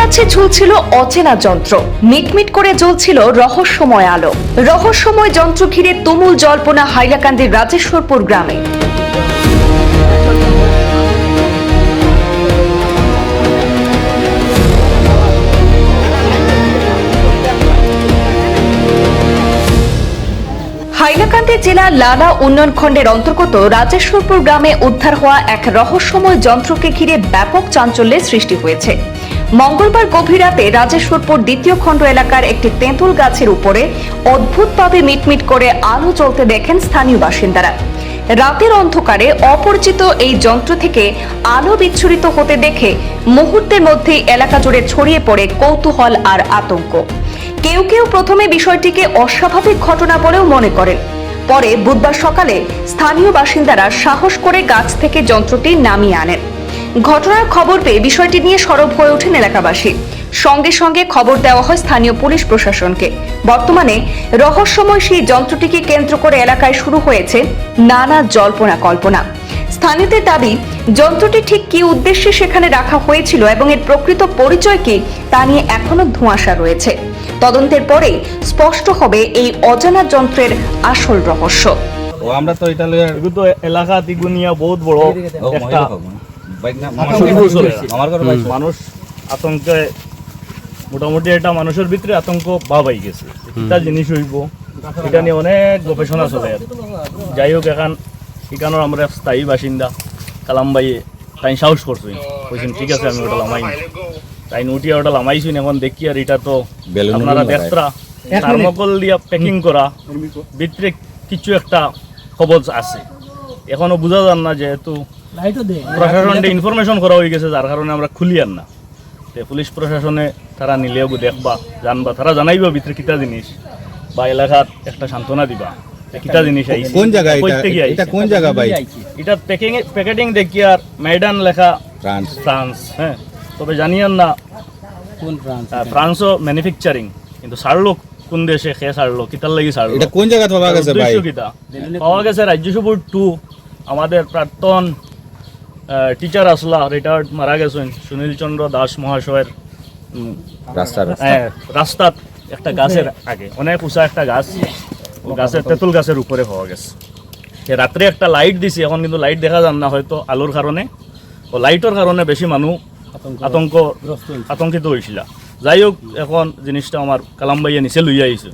গাছে ঝুলছিল অচেনা যন্ত্র, মিটমিট করে জ্বলছিল রহস্যময় আলো। রহস্যময় যন্ত্র ঘিরে তুমুল জল্পনা হাইলাকান্দির রাজেশ্বরপুর গ্রামে। হাইলাকান্দি জেলার লালা উন্নয়ন খণ্ডের অন্তর্গত রাজেশ্বরপুর গ্রামে উদ্ধার হওয়া এক রহস্যময় যন্ত্রকে ঘিরে ব্যাপক চাঞ্চল্যের সৃষ্টি হয়েছে। মঙ্গলবার গভীর রাতে রাজেশ্বরপুর দ্বিতীয় খণ্ড এলাকার একটি তেঁতুল গাছের উপরে অদ্ভুতভাবে মিটমিট করে আলো জ্বলতে দেখেন স্থানীয় বাসিন্দারা। রাতের অন্ধকারে অপরিচিত এই যন্ত্র থেকে আলো বিচ্ছুরিত হতে দেখে মুহূর্তের মধ্যেই এলাকা জুড়ে ছড়িয়ে পড়ে কৌতূহল আর আতঙ্ক। কেউ কেউ প্রথমে বিষয়টিকে অস্বাভাবিক ঘটনা বলেও মনে করেন। পরে বুধবার সকালে স্থানীয় বাসিন্দারা সাহস করে গাছ থেকে যন্ত্রটি নামিয়ে আনেন। ঘটনার খবর পেয়ে বিষয়টি নিয়ে সরব হয়ে ওঠেন এলাকাবাসী। সঙ্গে সঙ্গে খবর দেওয়া হয় স্থানীয় পুলিশ প্রশাসনকে। বর্তমানে রহস্যময় সেই যন্ত্রটিকে কেন্দ্র করে এলাকায় শুরু হয়েছে নানা জল্পনা কল্পনা। স্থানীয়দের দাবি, যন্ত্রটি ঠিক কি উদ্দেশ্যে সেখানে রাখা হয়েছিল এবং এর প্রকৃত পরিচয় কি তা নিয়ে এখনো ধোঁয়াশা রয়েছে। তদন্তের পরে স্পষ্ট হবে এই অজানা যন্ত্রের আসল রহস্য। আমরা তো এটা তো এলাকা তিগুনিয়া বহুত বড় একটা মানুষ আতঙ্কে মোটামুটি এটা মানুষের ভিতরে আতঙ্ক ভাব হয়ে গেছে। এটা জিনিস হইব এটা নিয়ে অনেক গবেষণা চলে। যাই হোক, এখানের আমরা স্থায়ী বাসিন্দা কালাম ভাইয়ে তাই সাহস করছি, বলছেন ঠিক আছে আমি ওটা লামাই, তাই উঠিয়া ওটা লামাইছি। এখন দেখি আর এটা তো আপনারা দেখরা থার্মোকল দিয়া প্যাকিং করা, ভিতরে কিছু একটা খবর আছে, এখনো বোঝা যান না। যেহেতু প্রশাসনকে ইনফরমেশন করা হয়ে গেছে, যার কারণে আমরা খুলি আর না। পুলিশ প্রশাসনে তারা নিলেও দেখবা জানবা, তারা জানাইবা ভিতরে কিতা জিনিস, বা এলাকার একটা সান্ত্বনা দিবা কিতা জিনিস আইছে, কোন জায়গায় এটা কোন জায়গা ভাই। এটা প্যাকেটিং দেখি আর মেডান লেখা ফ্রান্স। হ্যাঁ, তবে জানিয়ান না কোন ফ্রান্সও ম্যানুফ্যাকচারিং, কিন্তু সারলো কোন দেশে খেয়ে সারলো, কিতার লাগি সারলো, এটা কোন জায়গা পাওয়া গেছে ভাই? পাওয়া গেছে রাজ্যসভা 2। আমাদের প্রাক্তন টিচার আসলা রিটায়ার্ড মারা গেছেন সুনীল চন্দ্র দাস মহাশয়ের রাস্তার একটা গাছের আগে, অনেক উঁচা একটা গাছ, গাছের তেঁতুল গাছের উপরে পাওয়া গেছে। রাত্রে একটা লাইট দিছি, এখন কিন্তু লাইট দেখা যান না, হয়তো আলোর কারণে ও লাইটের কারণে বেশি মানুষ আতঙ্কিত হয়েছিল। যাই হোক, এখন জিনিসটা আমার কালাম ভাইয়া নিচে লইয়া আইছে।